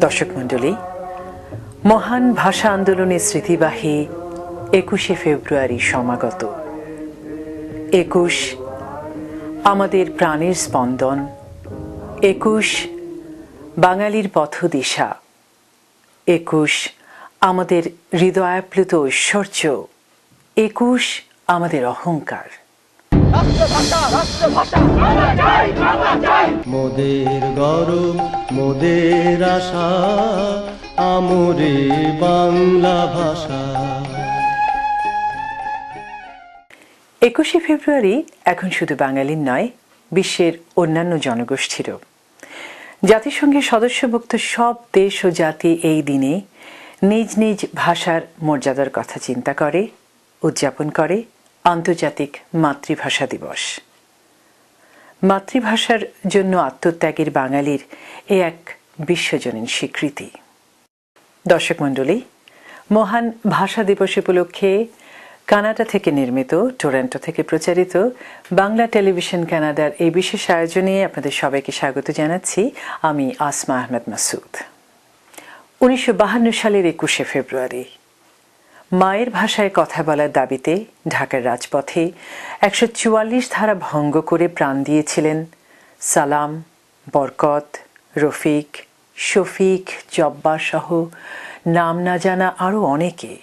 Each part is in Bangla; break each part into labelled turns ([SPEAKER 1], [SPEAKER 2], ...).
[SPEAKER 1] দর্শক মণ্ডলী, মহান ভাষা আন্দোলনের স্মৃতিবাহী ২১শে ফেব্রুয়ারি সমাগত। ২১ আমাদের প্রাণের স্পন্দন, ২১ বাঙালির পথদিশা, ২১ আমাদের হৃদয়াপ্লুত ঐশ্বর্য, ২১ আমাদের অহংকার।
[SPEAKER 2] মোদের গৌরব, মোদের আশা, আমরে বাংলা ভাষা।
[SPEAKER 1] ২১শে ফেব্রুয়ারি এখন শুধু বাঙালির নয়, বিশ্বের অন্যান্য জনগোষ্ঠীরও। জাতিসংঘের সদস্যভুক্ত সব দেশ ও জাতি এই দিনে নিজ নিজ ভাষার মর্যাদার কথা চিন্তা করে, উদযাপন করে আন্তর্জাতিক মাতৃভাষা দিবস। মাতৃভাষার জন্য আত্মত্যাগের বাঙালির এ এক বিশ্বজনীন স্বীকৃতি। দর্শক মণ্ডলী, মহান ভাষা দিবস উপলক্ষে কানাডা থেকে নির্মিত, টরন্টো থেকে প্রচারিত বাংলা টেলিভিশন কানাডার এই বিশেষ আয়োজনে আপনাদের সবাইকে স্বাগত জানাচ্ছি। আমি আসমা আহমেদ মাসুদ। ১৯৫২ সালের ২১শে ফেব্রুয়ারি মায়ের ভাষায় কথা বলার দাবিতে ঢাকার রাজপথে ১৪৪ ধারা ভঙ্গ করে প্রাণ দিয়েছিলেন সালাম, বরকত, রফিক, শফিক, জব্বার সহ নাম না জানা আরও অনেকে।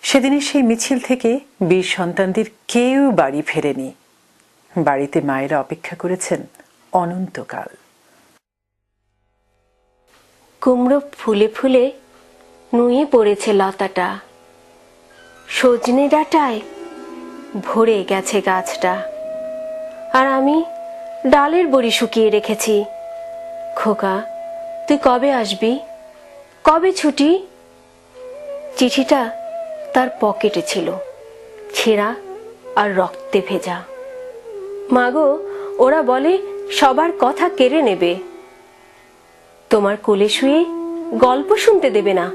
[SPEAKER 1] সেদিনের সেই মিছিল থেকে বীর সন্তানদের কেউ বাড়ি ফেরেনি। বাড়িতে মায়েরা অপেক্ষা করেছেন অনন্তকাল।
[SPEAKER 3] কুমড়ো ফুলে ফুলে নুয়ে পড়েছে লতাটা, সজনে ডাঁটায় ভরে গেছে গাছটা, আর আমি ডালের বড়ি শুকিয়ে রেখেছি। খোকা, তুই কবে আসবি? কবে ছুটি? চিঠিটা তার পকেটে ছিল, ছেঁড়া আর রক্তে ভেজা। মাগো, ওরা বলে সবার কথা কেড়ে নেবে, তোমার কোলে শুয়ে গল্প শুনতে দেবে না।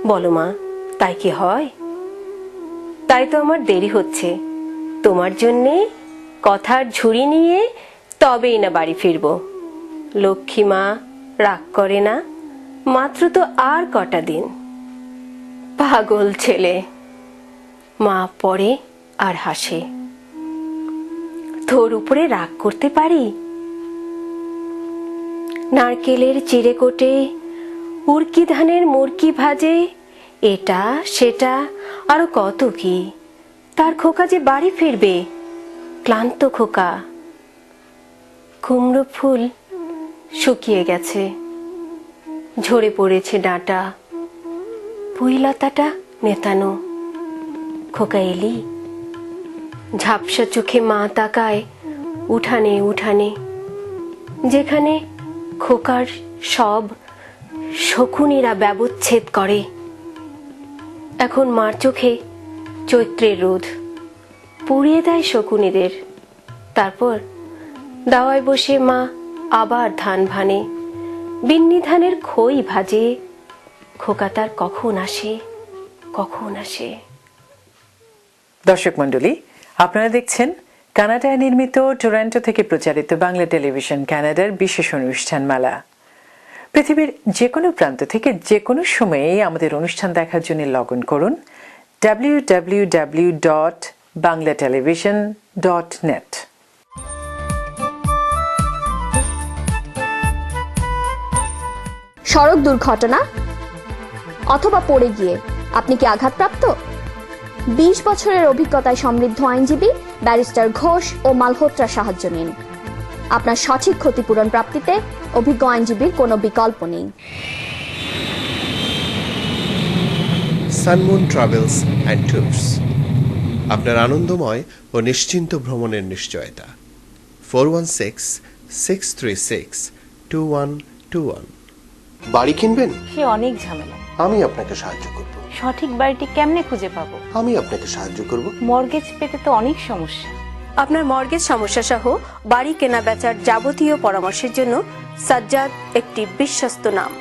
[SPEAKER 3] বলো মা, তাই কি হয়? তাই তো আমার দেরি হচ্ছে। তোমার জন্যে কথার ঝুড়ি নিয়ে তবেই না বাড়ি ফিরব। লক্ষ্মী মা রাগ করে না, মাত্র তো আর কটা দিন। পাগল ছেলে। মা পড়ে আর হাসে। তোর উপরে রাগ করতে পারি? নারকেলের চিড়ে কোটে, উড়কি ধানের মুরকি ভাজে, এটা সেটা আরো কত কি। তার খোকা যে বাড়ি ফিরবে, ক্লান্ত খোকা। কুমড়ো ফুল শুকিয়ে গেছে, ঝরে পড়েছে ডাঁটা, পুঁইলতাটা নেতানো। খোকা এলি? ঝাপসা চোখে মা তাকায় উঠানে উঠানে, যেখানে খোকার সব শকুনিরা ব্যবচ্ছেদ করে। এখন মার চোখে চৈত্রের রোদ পুড়িয়ে দেয় শকুনিদের। তারপর দাওয়ায় বসে মা আবার ধান ভানে, বিন্নি ধানের খই ভাজে। খোকা তার কখন আসে, কখন আসে?
[SPEAKER 1] দর্শক মণ্ডলী, আপনারা দেখছেন কানাডায় নির্মিত, টরন্টো থেকে প্রচারিত বাংলা টেলিভিশন কানাডার বিশেষ অনুষ্ঠান মালা। পৃথিবীর যে কোনো প্রান্ত থেকে যে কোনো সময়ে আমাদের অনুষ্ঠান দেখার জন্য লগ ইন করুন www.banglatelevision.net।
[SPEAKER 4] সড়ক দুর্ঘটনা অথবা পড়ে গিয়ে আপনি কি আঘাতপ্রাপ্ত? ২০ বছরের অভিজ্ঞতায় সমৃদ্ধ আইনজীবী ব্যারিস্টার ঘোষ ও মালহোত্রা সাহায্য নিন। আপনার সঠিক ক্ষতিপূরণ প্রাপ্তিতে অভিজ্ঞ আইনজীবীর কোনো বিকল্প নেই।
[SPEAKER 5] সানমুন ট্রাভেলস অ্যান্ড ট্যুরস, আপনার আনন্দময় ও নিশ্চিন্ত ভ্রমণের নিশ্চয়তা। 4166362121। বাড়ি কিনবেন?
[SPEAKER 6] সে অনেক ঝামেলা।
[SPEAKER 5] আমি আপনাকে সাহায্য করব।
[SPEAKER 6] সঠিক বাড়িটি কেমনে খুঁজে পাবো?
[SPEAKER 5] আমি আপনাকে সাহায্য করব।
[SPEAKER 6] মর্গেজ পেতে তো অনেক সমস্যা।
[SPEAKER 3] আপনার মর্গেজ সমস্যা সহ বাড়ি কেনা বেচার যাবতীয় পরামর্শের জন্য সাজ্জাদ একটি বিশ্বস্ত নাম।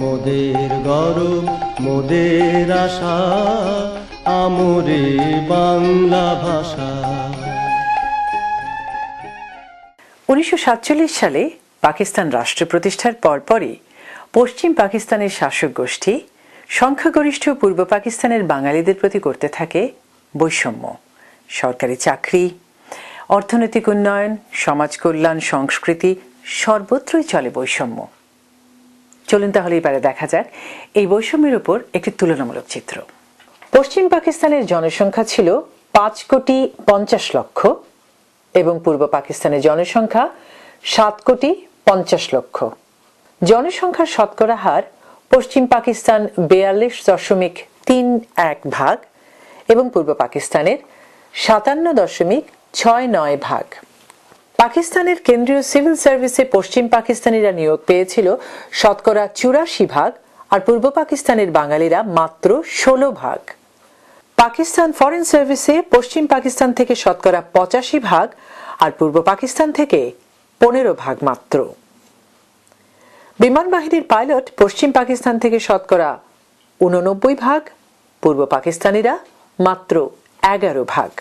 [SPEAKER 2] মোদের গৌরব, মোদের আশা, আমরে বাংলা ভাষা।
[SPEAKER 1] 1947 সালে পাকিস্তান রাষ্ট্র প্রতিষ্ঠার পরপরই পশ্চিম পাকিস্তানের শাসক গোষ্ঠী সংখ্যাগরিষ্ঠ পূর্ব পাকিস্তানের বাঙালিদের প্রতি করতে থাকে বৈষম্য। সরকারি চাকরি, অর্থনৈতিক উন্নয়ন, সমাজ কল্যাণ, সংস্কৃতি সর্বত্রই চলে বৈষম্য। চলুন তাহলে এবারে দেখা যাক এই বৈষম্যের উপর একটি তুলনামূলক চিত্র। পশ্চিম পাকিস্তানের জনসংখ্যা ছিল 5,50,00,000 এবং পূর্ব পাকিস্তানের জনসংখ্যা 7,50,00,000। জনসংখ্যার শতকরা হার পশ্চিম পাকিস্তান 42.31% এবং পূর্ব পাকিস্তানের 57.69%। পাকিস্তানের কেন্দ্রীয় সিভিল সার্ভিসে পশ্চিম পাকিস্তানিরা নিয়োগ পেয়েছিল শতকরা 84%, আর পূর্ব পাকিস্তানের বাঙালিরা মাত্র 16%। পাকিস্তান ফরেন সার্ভিসে পশ্চিম পাকিস্তান থেকে শতকরা 85%, আর পূর্ব পাকিস্তান থেকে 15% মাত্র। বিমান বাহিনীর পাইলট পশ্চিম পাকিস্তান থেকে শতকরা 89%, পূর্ব পাকিস্তানিরা মাত্র 11%।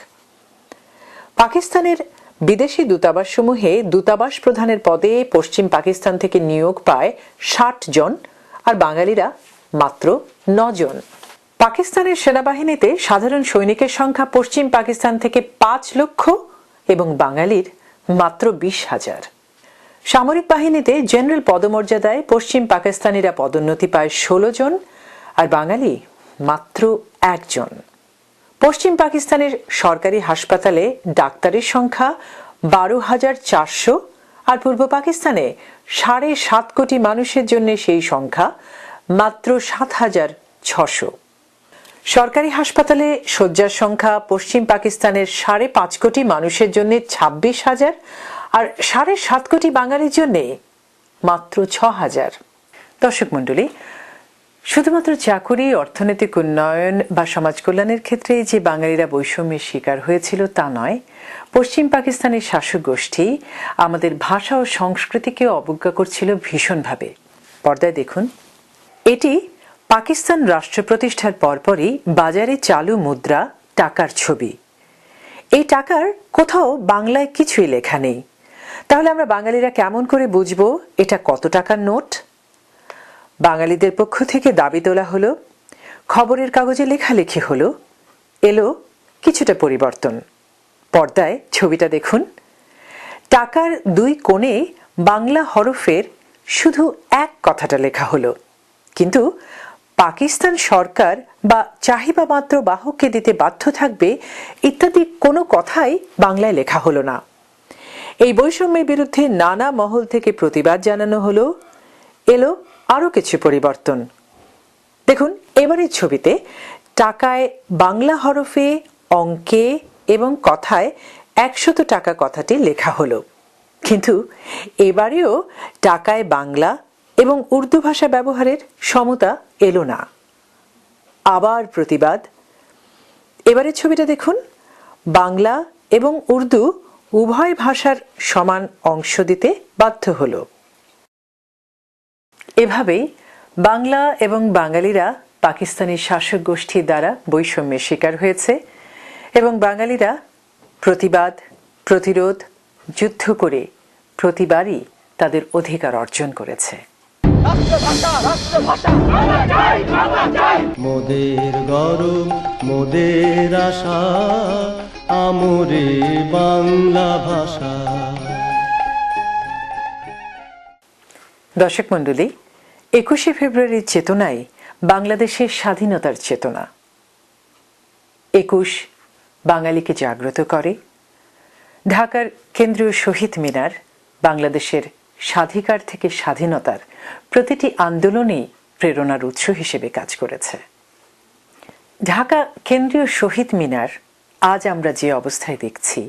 [SPEAKER 1] পাকিস্তানের বিদেশি দূতাবাসসমূহে দূতাবাস প্রধানের পদে পশ্চিম পাকিস্তান থেকে নিয়োগ পায় 60 জন, আর বাঙালিরা মাত্র 9 জন। পাকিস্তানের সেনাবাহিনীতে সাধারণ সৈনিকের সংখ্যা পশ্চিম পাকিস্তান থেকে 5 লক্ষ এবং বাঙালির মাত্র 20,000। সামরিক বাহিনীতে জেনারেল পদমর্যাদায় পশ্চিম পাকিস্তানিরা পদোন্নতি পায় 16 জন, আর বাঙালি মাত্র 1 জন। পশ্চিম পাকিস্তানের সরকারি হাসপাতালে ডাক্তারের সংখ্যা 12,400, আর পূর্ব পাকিস্তানে 7.5 কোটি মানুষের জন্য সেই সংখ্যা মাত্র 7,600। সরকারি হাসপাতালে শয্যার সংখ্যা পশ্চিম পাকিস্তানের 5.5 কোটি মানুষের জন্য 26,000, আর 7.5 কোটি বাঙালির জন্য মাত্র 6,000। দর্শক মণ্ডলী, শুধুমাত্র চাকুরি, অর্থনৈতিক উন্নয়ন বা সমাজ কল্যাণের ক্ষেত্রে যে বাঙালিরা বৈষম্যের শিকার হয়েছিল তা নয়, পশ্চিম পাকিস্তানের শাসক গোষ্ঠী আমাদের ভাষা ও সংস্কৃতিকে অবজ্ঞা করছিল ভীষণভাবে। পর্দায় দেখুন, এটি পাকিস্তান রাষ্ট্র প্রতিষ্ঠার পরপরই বাজারে চালু মুদ্রা টাকার ছবি। এই টাকার কোথাও বাংলায় কিছুই লেখা নেই। তাহলে আমরা বাঙালিরা কেমন করে বুঝবো এটা কত টাকার নোট? বাঙালিদের পক্ষ থেকে দাবি তোলা হলো, খবরের কাগজে লেখালেখি হলো, এলো কিছুটা পরিবর্তন। পর্দায় ছবিটা দেখুন। টাকার 2 কোণে বাংলা হরফের শুধু এক কথাটা লেখা হলো, কিন্তু পাকিস্তান সরকার বা চাহিদা মাত্র বাহককে দিতে বাধ্য থাকবে ইত্যাদি কোনো কথাই বাংলায় লেখা হলো না। এই বৈষম্যের বিরুদ্ধে নানা মহল থেকে প্রতিবাদ জানানো হলো, এলো আরো কিছু পরিবর্তন। দেখুন এবারের ছবিতে টাকায় বাংলা হরফে, অঙ্কে এবং কথায় 100 টাকা কথাটি লেখা হলো, কিন্তু এবারেও টাকায় বাংলা এবং উর্দু ভাষা ব্যবহারের সমতা এলো না। আবার প্রতিবাদ। এবারের ছবিটা দেখুন, বাংলা এবং উর্দু উভয় ভাষার সমান অংশ দিতে বাধ্য হলো। এভাবেই বাংলা এবং বাঙালিরা পাকিস্তানি শাসক গোষ্ঠীর দ্বারা বৈষম্যের শিকার হয়েছে এবং বাঙালিরা প্রতিবাদ, প্রতিরোধ, যুদ্ধ করে প্রতিবারই তাদের অধিকার অর্জন করেছে।
[SPEAKER 2] মোদের গৌরব, মোদের আশা, আমরে বাংলা ভাষা।
[SPEAKER 1] দর্শক মণ্ডলী, 21শে ফেব্রুয়ারির চেতনাই বাংলাদেশের স্বাধীনতার চেতনা। 21 বাঙালিকে জাগ্রত করে। ঢাকার কেন্দ্রীয় শহীদ মিনার বাংলাদেশের স্বাধিকার থেকে স্বাধীনতার প্রতিটি আন্দোলনেই প্রেরণার উৎস হিসেবে কাজ করেছে। ঢাকা কেন্দ্রীয় শহীদ মিনার আজ আমরা যে অবস্থায় দেখছি,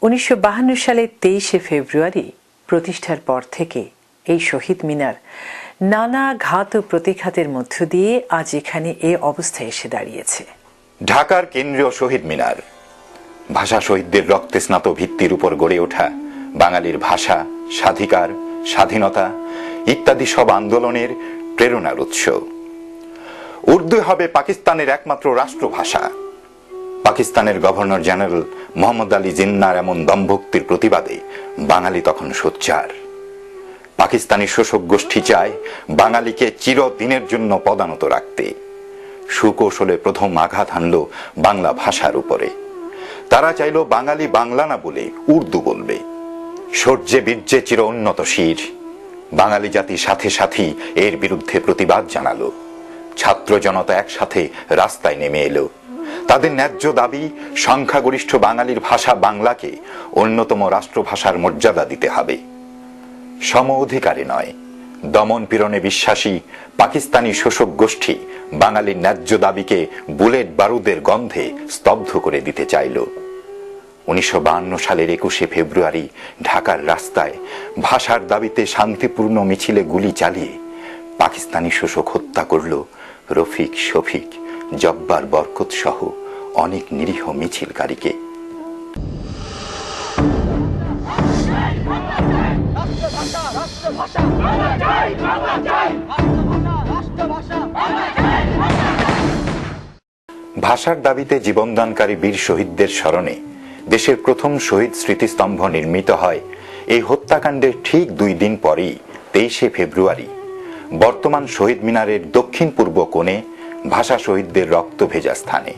[SPEAKER 1] 1952 সালের 23শে ফেব্রুয়ারি প্রতিষ্ঠার পর থেকে এই শহীদ মিনার নানা ঘাত ও প্রতিঘাতের মধ্য দিয়ে আজ এখানে এ অবস্থায় এসে দাঁড়িয়েছে।
[SPEAKER 7] ঢাকার কেন্দ্রীয় শহীদ মিনার ভাষা শহীদদের রক্তে স্নাত ভিত্তির উপর গড়ে ওঠা বাঙালির ভাষা, স্বাধিকার, স্বাধীনতা ইত্যাদি সব আন্দোলনের প্রেরণার উৎস। উর্দু হবে পাকিস্তানের একমাত্র রাষ্ট্রভাষা। পাকিস্তানের গভর্নর জেনারেল মোহাম্মদ আলী জিন্নার এমন দম্ভক্তির প্রতিবাদে বাঙালি তখন সোচ্চার। পাকিস্তানি শোষক গোষ্ঠী চায় বাঙালিকে চিরদিনের জন্য পদানত রাখতে। সুকৌশলে প্রথম আঘাত হানল বাংলা ভাষার উপরে। তারা চাইল বাঙালি বাংলা না বলে উর্দু বলবে। শৌর্যে বীর্যে চির উন্নত শির। বাঙালি জাতি সাথে সাথেই এর বিরুদ্ধে প্রতিবাদ জানালো। ছাত্র জনতা একসাথে রাস্তায় নেমে এলো। তাদের ন্যায্য দাবি, সংখ্যাগরিষ্ঠ বাঙালির ভাষা বাংলাকে অন্যতম রাষ্ট্রভাষার মর্যাদা দিতে হবে। সম অধিকারে নয়, দমন পীড়নে বিশ্বাসী পাকিস্তানি শোষক গোষ্ঠী বাঙালির ন্যায্য দাবিকে বুলেট বারুদের গন্ধে স্তব্ধ করে দিতে চাইল। 1952 সালের 21শে ফেব্রুয়ারি ঢাকার রাস্তায় ভাষার দাবিতে শান্তিপূর্ণ মিছিলে গুলি চালিয়ে পাকিস্তানি শোষক হত্যা করল রফিক, শফিক, জব্বার, বরকত সহ অনেক নিরীহ মিছিলকারীকে। ভাষার দাবিতে জীবনদানকারী বীর শহীদদের স্মরণে দেশের প্রথম শহীদ স্মৃতিস্তম্ভ নির্মিত হয় এই হত্যাকাণ্ডের ঠিক 2 দিন পরেই 23শে ফেব্রুয়ারি বর্তমান শহীদ মিনারের দক্ষিণ পূর্ব কোণে ভাষা শহীদদের রক্ত ভেজা স্থানে।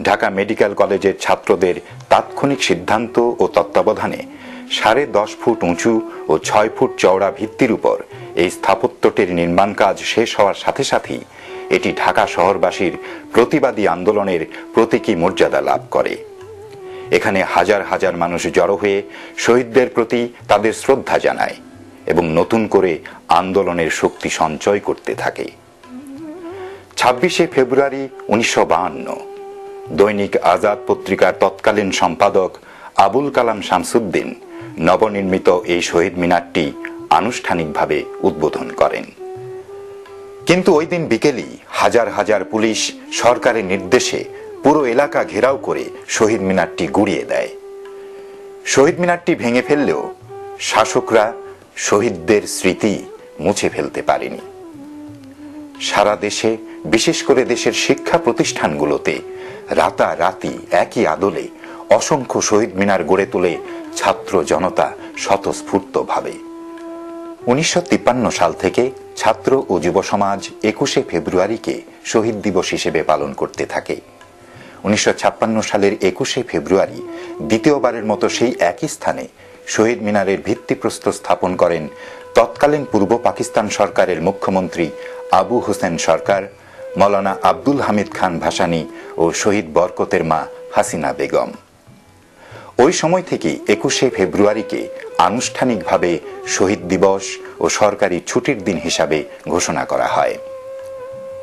[SPEAKER 7] ঢাকা মেডিকেল কলেজের ছাত্রদের তাৎক্ষণিক সিদ্ধান্ত ও তত্ত্বাবধানে 10.5 ফুট উঁচু ও 6 ফুট চওড়া ভিত্তির উপর এই স্থাপত্যটির নির্মাণ কাজ শেষ হওয়ার সাথে সাথেই এটি ঢাকা শহরবাসীর প্রতিবাদী আন্দোলনের প্রতীকী মর্যাদা লাভ করে। এখানে হাজার হাজার মানুষ জড়ো হয়ে শহীদদের প্রতি তাদের শ্রদ্ধা জানায় এবং নতুন করে আন্দোলনের শক্তি সঞ্চয় করতে থাকে। 26শে ফেব্রুয়ারি 1952 দৈনিক আজাদ পত্রিকার তৎকালীন সম্পাদক আবুল কালাম শামসুদ্দিন নবনির্মিত এই শহীদ মিনারটি আনুষ্ঠানিকভাবে উদ্বোধন করেন। কিন্তু ওই দিন বিকেলই হাজার হাজার পুলিশ সরকারের নির্দেশে পুরো এলাকা ঘেরাও করে শহীদ মিনারটি গুড়িয়ে দেয়। শহীদ মিনারটি ভেঙে ফেললেও শাসকরা শহীদদের স্মৃতি মুছে ফেলতে পারেনি। সারা দেশে, বিশেষ করে দেশের শিক্ষা প্রতিষ্ঠানগুলোতে রাতারাতি একই আদলে অসংখ্য শহীদ মিনার গড়ে তোলে ছাত্র জনতা স্বতঃস্ফূর্তভাবে। 1953 সাল থেকে ছাত্র ও যুব সমাজ 21শে ফেব্রুয়ারিকে শহীদ দিবস হিসেবে পালন করতে থাকে। 1956 সালের 21শে ফেব্রুয়ারি দ্বিতীয়বারের মতো সেই একই স্থানে শহীদ মিনারের ভিত্তিপ্রস্তর স্থাপন করেন তৎকালীন পূর্ব পাকিস্তান সরকারের মুখ্যমন্ত্রী আবু হোসেন সরকার, মৌলানা আব্দুল হামিদ খান ভাসানী ও শহীদ বরকতের মা হাসিনা বেগম। ওই সময় থেকে 21শে ফেব্রুয়ারিকে আনুষ্ঠানিকভাবে শহীদ দিবস ও সরকারি ছুটির দিন হিসাবে ঘোষণা করা হয়।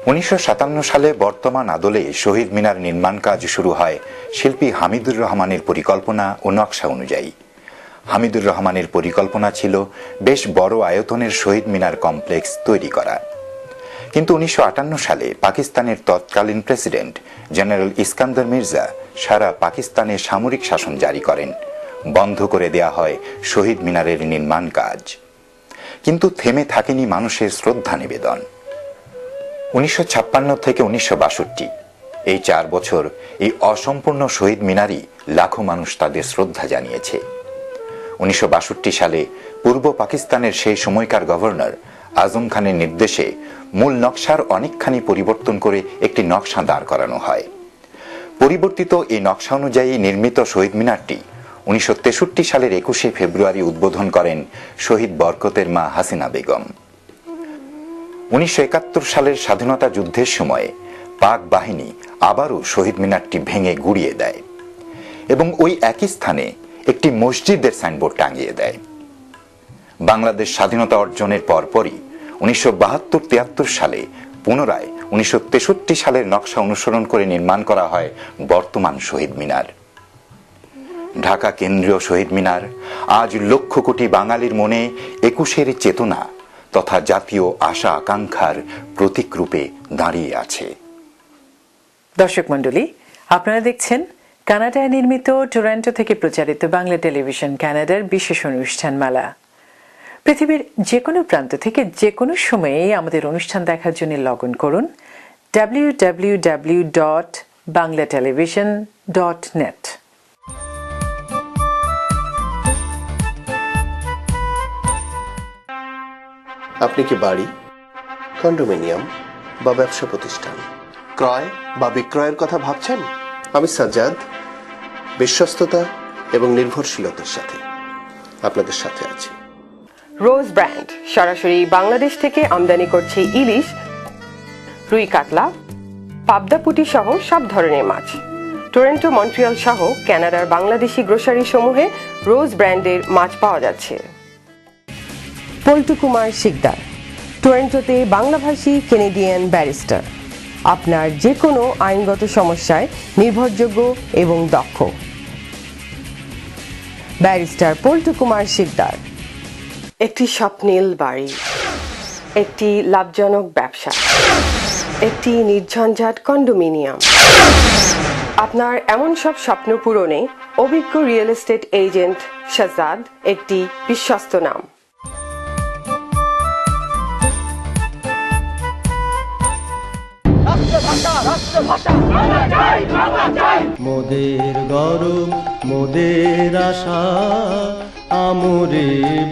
[SPEAKER 7] 1957 সালে বর্তমান আদলে শহীদ মিনার নির্মাণ কাজ শুরু হয় শিল্পী হামিদুর রহমানের পরিকল্পনা ও নকশা অনুযায়ী। হামিদুর রহমানের পরিকল্পনা ছিল বেশ বড় আয়তনের শহীদ মিনার কমপ্লেক্স তৈরি করা। কিন্তু 1958 সালে পাকিস্তানের তৎকালীন প্রেসিডেন্ট জেনারেল ইস্কান্দার মির্জা সারা পাকিস্তানে সামরিক শাসন জারি করেন। বন্ধ করে দেয়া হয় শহীদ মিনারের নির্মাণ কাজ। কিন্তু থেমে থাকেনি মানুষের শ্রদ্ধা নিবেদন। 1956 থেকে 1962 এই 4 বছর এই অসম্পূর্ণ শহীদ মিনারই লাখো মানুষ তাদের শ্রদ্ধা জানিয়েছে। 1962 সালে পূর্ব পাকিস্তানের সেই সময়কার গভর্নর আজম খানের নির্দেশে মূল নকশার অনেকখানি পরিবর্তন করে একটি নকশা দাঁড় করানো হয়। পরিবর্তিত এই নকশা অনুযায়ী নির্মিত শহীদ মিনারটি 1963 সালের 21শে ফেব্রুয়ারি উদ্বোধন করেন শহীদ বরকতের মা হাসিনা বেগম। 1971 সালের স্বাধীনতা যুদ্ধের সময়ে পাক বাহিনী আবারও শহীদ মিনারটি ভেঙে গুড়িয়ে দেয় এবং ওই একই স্থানে একটি মসজিদের সাইনবোর্ড টাঙিয়ে দেয়। বাংলাদেশ স্বাধীনতা অর্জনের পরপরই 1972-73 সালে পুনরায় 1963 সালের নকশা অনুসরণ করে নির্মাণ করা হয় বর্তমান শহীদ মিনার। ঢাকা কেন্দ্রীয় শহীদ মিনার আজ লক্ষ কোটি বাঙালির মনে 21শে চেতনা তথা জাতীয় আশা আকাঙ্ক্ষার প্রতীক রূপে দাঁড়িয়ে আছে।
[SPEAKER 1] দর্শক মণ্ডলী, আপনারা দেখছেন কানাডায় নির্মিত টরন্টো থেকে প্রচারিত বাংলা টেলিভিশন কানাডার বিশেষ অনুষ্ঠান মালা। পৃথিবীর যে কোনো প্রান্ত থেকে যে কোনো সময়ে আমাদের অনুষ্ঠান দেখার জন্য লগ ইন করুন www.banglatelevision.net।
[SPEAKER 5] আপনি কি বাড়ি, কন্ডোমিনিয়াম বা ব্যবসা প্রতিষ্ঠান ক্রয় বা বিক্রয়ের কথা ভাবছেন? আমি সাজ্জাদ বিশ্বস্ততা এবং নির্ভরশীলতার সাথে আপনাদের সাথে আছি।
[SPEAKER 8] রোজ ব্র্যান্ড সরাসরি বাংলাদেশ থেকে আমদানি করছে ইলিশ, রুই কাতলা, পাবদা পুঁটি সহ সব ধরনের মাছ। টরন্টো, মন্ট্রিয়াল সহ কানাডার বাংলাদেশি গ্রোসারি সমূহে রোজ ব্র্যান্ডের মাছ পাওয়া যাচ্ছে। পল্টু কুমার শিকদার, টরন্টোতে বাংলাভাষী কেনেডিয়ান ব্যারিস্টার। আপনার যে কোনো আইনগত সমস্যায় নির্ভরযোগ্য এবং দক্ষ। ব্যারিস্টার পল্টু কুমার শিকদার। একটি স্বপ্নীল বাড়ি, একটি লাভজনক ব্যবসা, একটি নির্ঝঞ্ঝাট কন্ডোমিনিয়াম। আপনার এমন সব স্বপ্ন পূরণে অভিজ্ঞ রিয়েল এস্টেট এজেন্ট শাহজাদ একটি বিশ্বস্ত নাম।
[SPEAKER 2] মোদের গৌরব মোদের আশা আমরে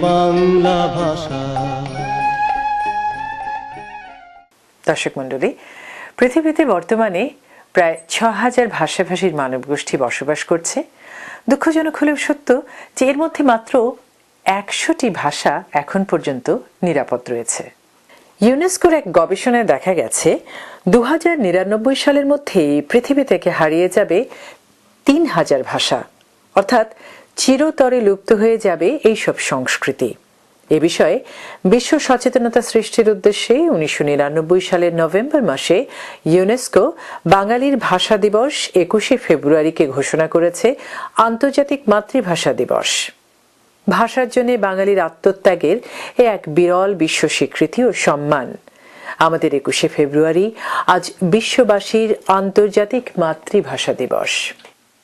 [SPEAKER 2] বাংলা ভাষা।
[SPEAKER 1] দর্শক মণ্ডলী, পৃথিবীতে বর্তমানে প্রায় ৬,০০০ ভাষাভাষীর মানবগোষ্ঠী বসবাস করছে। দুঃখজনক হলেও সত্য যে এর মধ্যে মাত্র ১০০টি ভাষা এখন পর্যন্ত নিরাপদ রয়েছে। ইউনেস্কোর এক গবেষণায় দেখা গেছে ২০৯৯ সালের মধ্যেই পৃথিবী থেকে হারিয়ে যাবে ৩,০০০ ভাষা, অর্থাৎ চিরতরে লুপ্ত হয়ে যাবে এইসব সংস্কৃতি। এ বিষয়ে বিশ্ব সচেতনতা সৃষ্টির উদ্দেশ্যে ১৯৯৯ সালের নভেম্বর মাসে ইউনেস্কো বাঙালির ভাষা দিবস ২১শে ফেব্রুয়ারিকে ঘোষণা করেছে আন্তর্জাতিক মাতৃভাষা দিবস। ভাষার জন্য বাঙালির আত্মত্যাগের এ এক বিরল বিশ্ব স্বীকৃতি ও সম্মান। আমাদের ২১শে ফেব্রুয়ারি আজ বিশ্ববাসীর আন্তর্জাতিক মাতৃভাষা দিবস।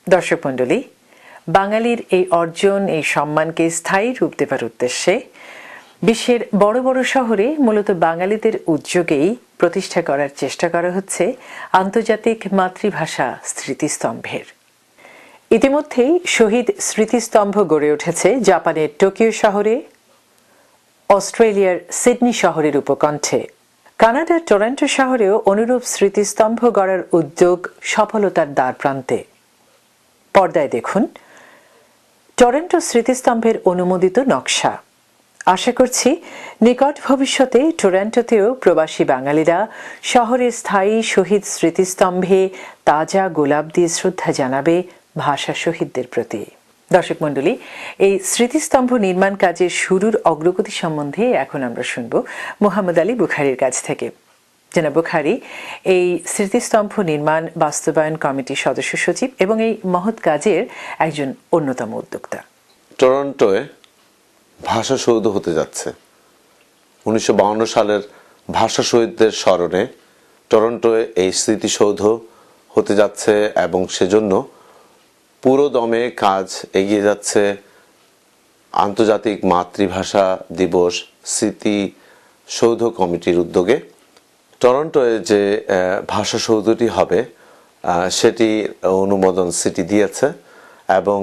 [SPEAKER 1] দর্শক মণ্ডলী, বাঙালির এই অর্জন, এই সম্মানকে স্থায়ী রূপ দেবার উদ্দেশ্যে বিশ্বের বড় বড় শহরে মূলত বাঙালিদের উদ্যোগেই প্রতিষ্ঠা করার চেষ্টা করা হচ্ছে আন্তর্জাতিক মাতৃভাষা স্মৃতিস্তম্ভের। ইতিমধ্যেই শহীদ স্মৃতিস্তম্ভ গড়ে উঠেছে জাপানের টোকিও শহরে, অস্ট্রেলিয়ার সিডনি শহরের উপকণ্ঠে। কানাডার টরন্টো শহরেও অনুরূপ স্মৃতিস্তম্ভ গড়ার উদ্যোগ সফলতার দ্বারপ্রান্তে। পর্দায় দেখুন টরন্টো স্মৃতিস্তম্ভের অনুমোদিত নকশা। আশা করছি নিকট ভবিষ্যতে টরন্টোতেও প্রবাসী বাঙালিরা শহরের স্থায়ী শহীদ স্মৃতিস্তম্ভে তাজা গোলাপ দিয়ে শ্রদ্ধা জানাবে ভাষা শহীদদের প্রতি। দর্শক মণ্ডলী, এই স্মৃতিস্তম্ভ নির্মাণ কাজের শুরুর অগ্রগতি সম্বন্ধে এখন আমরা শুনব মোহাম্মদ আলী বুখারীর কাছ থেকে। জনাব বুখারী এই স্মৃতিস্তম্ভ নির্মাণ বাস্তবায়ন কমিটির সদস্য সচিব এবং এই মহৎ কাজের একজন অন্যতম উদ্যোক্তা।
[SPEAKER 9] টরন্টোয় ভাষা সৌধ হতে যাচ্ছে। ১৯৫২ সালের ভাষা শহীদদের স্মরণে টরন্টোয় এই স্মৃতিসৌধ হতে যাচ্ছে এবং সেজন্য পুরো দমে কাজ এগিয়ে যাচ্ছে আন্তর্জাতিক মাতৃভাষা দিবস স্মৃতিসৌধ কমিটির উদ্যোগে। টরন্টোয় যে ভাষা সৌধটি হবে সেটি অনুমোদন সিটি দিয়েছে এবং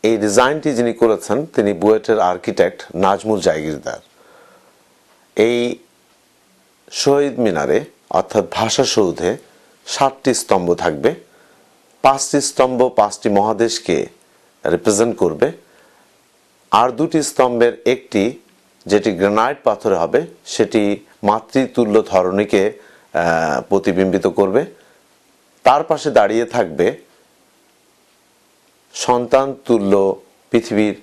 [SPEAKER 9] এই ডিজাইনটি যিনি করেছেন তিনি বুয়েটের আর্কিটেক্ট নাজমুল জাগিরদার। এই শহীদ মিনারে অর্থাৎ ভাষা সৌধে ৭টি স্তম্ভ থাকবে। ৫টি স্তম্ভ ৫টি মহাদেশকে রিপ্রেজেন্ট করবে, আর ২টি স্তম্ভের একটি যেটি গ্রানাইট পাথরে হবে সেটি মাতৃতুল্য ধরণীকে প্রতিবিম্বিত করবে। তার পাশে দাঁড়িয়ে থাকবে সন্তান তুল্য পৃথিবীর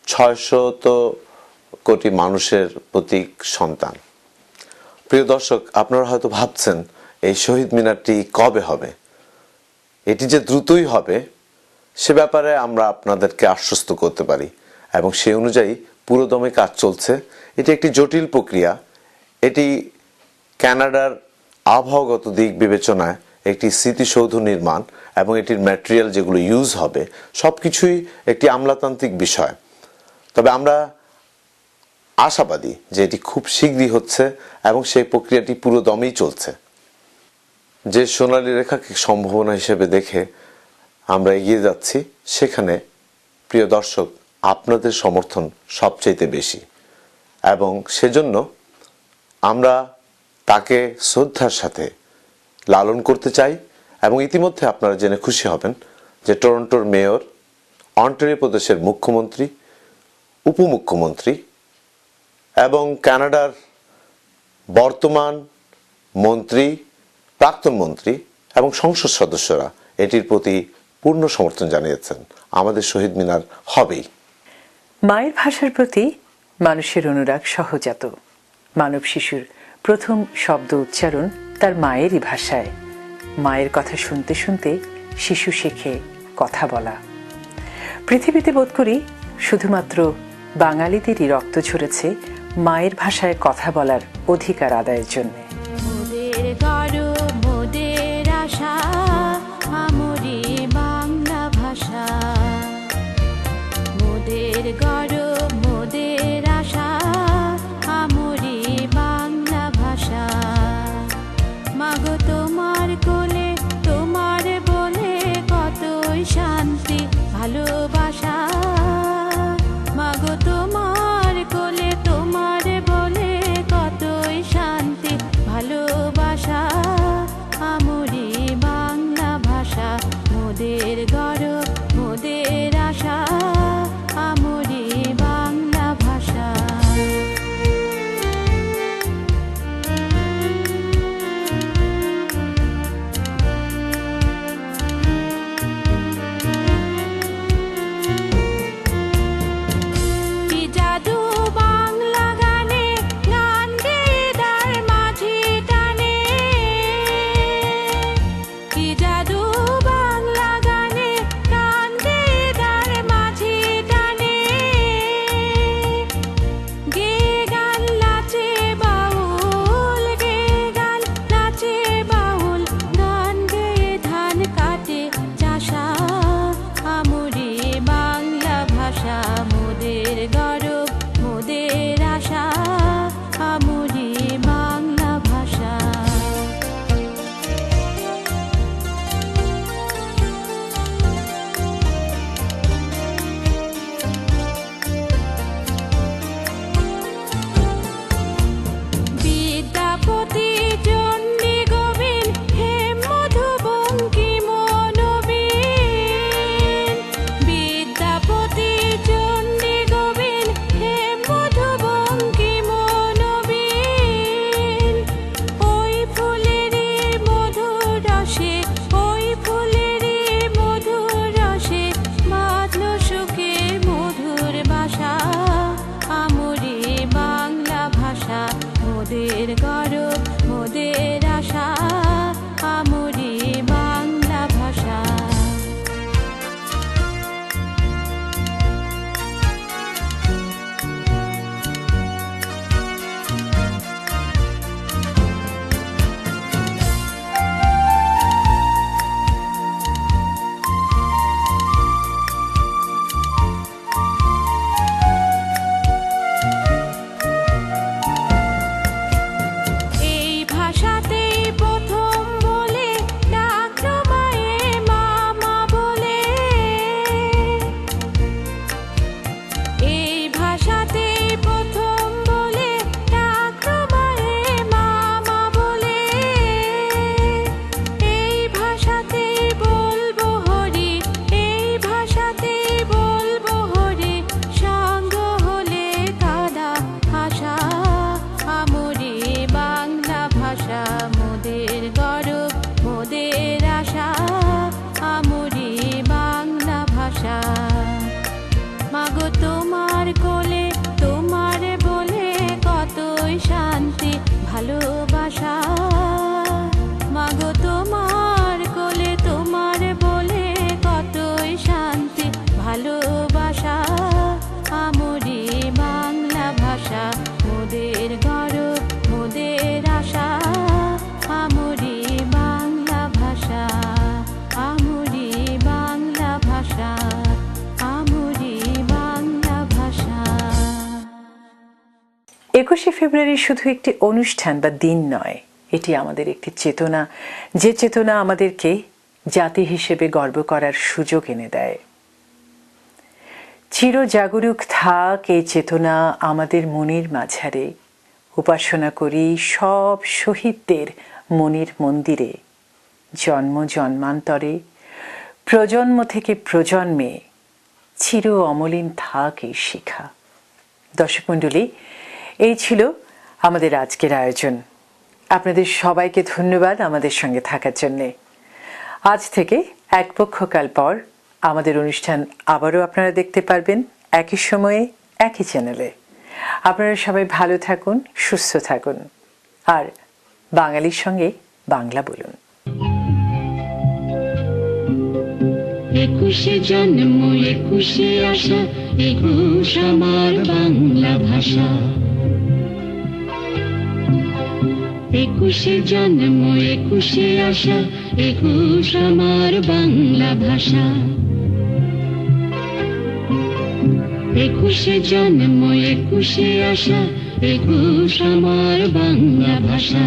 [SPEAKER 9] ৬০০ কোটি মানুষের প্রতীক সন্তান। প্রিয় দর্শক, আপনারা হয়তো ভাবছেন এই শহীদ মিনারটি কবে হবে। এটি যে দ্রুতই হবে সে ব্যাপারে আমরা আপনাদেরকে আশ্বস্ত করতে পারি এবং সেই অনুযায়ী পুরোদমে কাজ চলছে। এটি একটি জটিল প্রক্রিয়া। এটি কানাডার আবহাওয়াগত দিক বিবেচনায় একটি স্মৃতিসৌধ নির্মাণ এবং এটির ম্যাটেরিয়াল যেগুলো ইউজ হবে সবকিছুই একটি আমলাতান্ত্রিক বিষয়। তবে আমরা আশাবাদী যে এটি খুব শীঘ্রই হচ্ছে এবং সেই প্রক্রিয়াটি পুরো দমেই চলছে। যে সোনালী রেখাকে সম্ভাবনা হিসেবে দেখে আমরা এগিয়ে যাচ্ছি, সেখানে প্রিয় দর্শক আপনাদের সমর্থন সবচাইতে বেশি, এবং সেজন্য আমরা তাকে শ্রদ্ধার সাথে লালন করতে চাই। এবং ইতিমধ্যে আপনারা জেনে খুশি হবেন যে টরন্টোর মেয়র, অন্টারিও প্রদেশের মুখ্যমন্ত্রী, উপমুখ্যমন্ত্রী এবং কানাডার বর্তমান মন্ত্রী, প্রাক্তন মন্ত্রী এবং সংসদ সদস্যরা এটির প্রতি পূর্ণ সমর্থন জানিয়েছেন। আমাদের শহীদ মিনার হবেই।
[SPEAKER 1] মায়ের ভাষার প্রতি মানুষের অনুরাগ সহজাত। মানব শিশুর প্রথম শব্দ উচ্চারণ তার মায়েরই ভাষায়। মায়ের কথা শুনতে শুনতে শিশু শেখে কথা বলা। পৃথিবীতে বোধ করি শুধুমাত্র বাঙালিদেরই রক্ত ঝরেছে মায়ের ভাষায় কথা বলার অধিকার আদায়ের জন্য।
[SPEAKER 10] মোদের গর্ব, মোদের আশা, আমরি বাংলা ভাষা। মোদের গর্ব, মোদের আশা, আমরি বাংলা ভাষা। মাগো তোমার কোলে, তোমার বলে কতই শান্তি ভালোবাসা। মাগো তোমার কোলে, তোমার বলে কতই শান্তি ভালোবাসা। আমরি বাংলা ভাষা, মোদের গর্ব, মোদের আশা, আমরি বাংলা ভাষা। কি জাদু বাংলা গানে, গান গেয়ে তার মাঝি টানে। কি জাদু বাংলা গানে, গান গেয়ে তার মাঝি টানে। গেয়ে গান নাচে বাউল, গেয়ে গান নাচে বাউল, গান গেয়ে ধান কাটে চাষা। আমরি বাংলা ভাষা, মোদের গর্ব, মোদের আশা, আমরি বাংলা ভাষা। বিদ্যাপতি, চণ্ডী, গোবিন্দ, হেম, মধু, বঙ্কিম, নবীন। বিদ্যাপতি, চণ্ডী, গোবিন্দ, হেম, মধু, বঙ্কিম, নবীন। ওই ফুলেরই মধুর রসে, ওই ফুলেরই মধুর রসে বাঁধলো সুখে মধুর বাসা। আমরি বাংলা ভাষা, মোদের গর্ব, মোদের আশা, আমরি বাংলা ভাষা। এই ভাষাতেই প্রথম বলে ডাকলো মায়ে মামা বলে। এই ভাষাতেই প্রথম বলে ডাকলো মায়ে মামা বলে। এই ভাষাতেই বলবো হরি, এই ভাষাতেই বলবো হরি, সঙ্গ হলে কাদা ভাষা। আমরি বাংলা ভাষা, মোদের গর্ব, মোদের আশা, আমরি বাংলা ভাষা। মাগো তোমার কোলে, তোমার বলে কতই শান্তি ভালোবাসা। মাগো তোমার কোলে, তোমার বলে কতই শান্তি ভালোবাসা। আমরি বাংলা ভাষা, মোদের গর্ব, মোদের আশা, আমরি বাংলা ভাষা। আমরি বাংলা ভাষা, আমরি বাংলা ভাষা।
[SPEAKER 1] 21শে ফেব্রুয়ারি শুধু একটি অনুষ্ঠান বা দিন নয়, এটি আমাদের একটি চেতনা, যে চেতনা আমাদেরকে জাতি হিসেবে গর্ব করার সুযোগ এনে দেয়। চিরজাগরুক থাক এই চেতনা আমাদের মনের মাঝারে, উপাসনা করি সব শহীদদের মনির মন্দিরে। জন্ম জন্মান্তরে, প্রজন্ম থেকে প্রজন্মে চির অমলিন থাক এই শিখা। দর্শক মণ্ডলী, এই ছিল আমাদের আজকের আয়োজন। আপনাদের সবাইকে ধন্যবাদ আমাদের সঙ্গে থাকার জন্যে। আজ থেকে এক পক্ষকাল পর আমাদের অনুষ্ঠান আবারও আপনারা দেখতে পারবেন একই সময়ে একই চ্যানেলে। আপনারা সবাই ভালো থাকুন, সুস্থ থাকুন, আর বাঙালির সঙ্গে বাংলা বলুন।
[SPEAKER 10] 21শে জন্ম 21শে আশা, 21 আমার বাংলা ভাষা। 21শে জন্ম 21শে আশা, 21 আমার বাংলা ভাষা। 21শে জন্ম 21শে আশা, 21 আমার বাংলা ভাষা।